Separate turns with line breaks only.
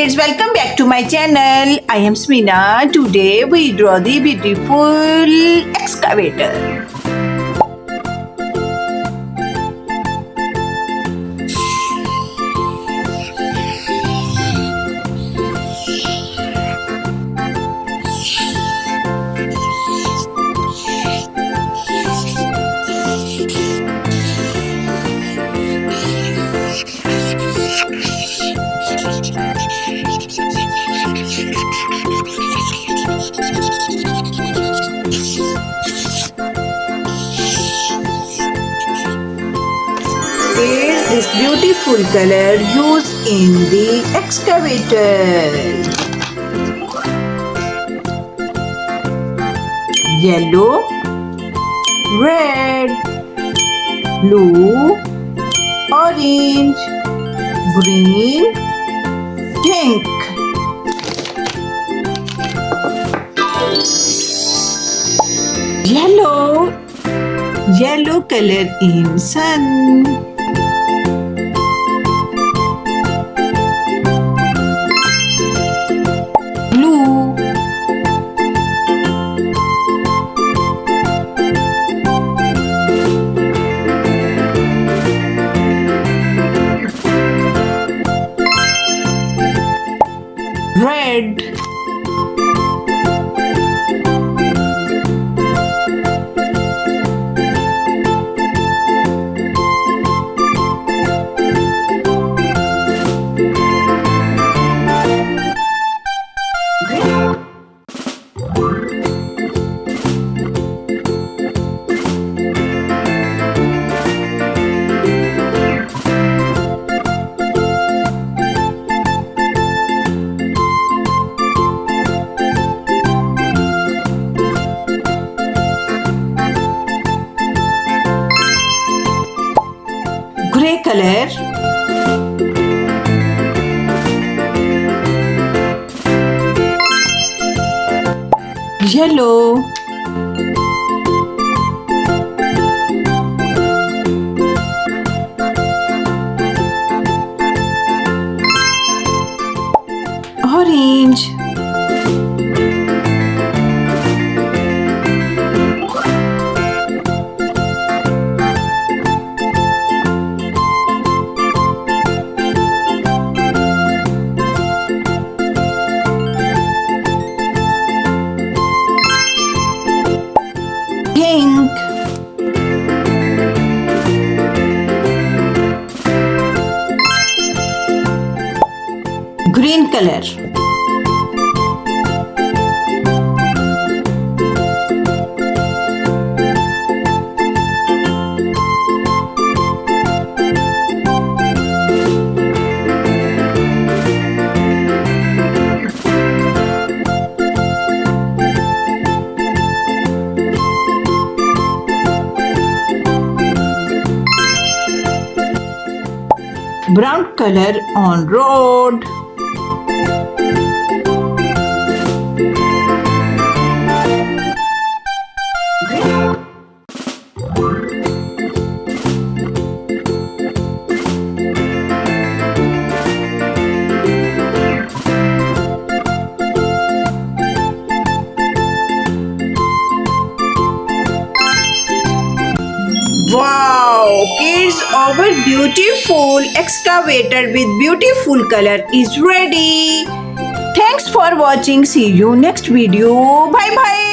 kids, welcome back to my channel. I am Samina. Today we draw the beautiful excavator. Is this beautiful color used in the excavator? Yellow, red, blue, orange, green, pink. Yellow color in sun. Blue, red, gray color, yellow, orange, pink, green color, brown color on road. Wow, kids, our beautiful excavator with beautiful color is ready. Thanks for watching. See you next video. Bye bye.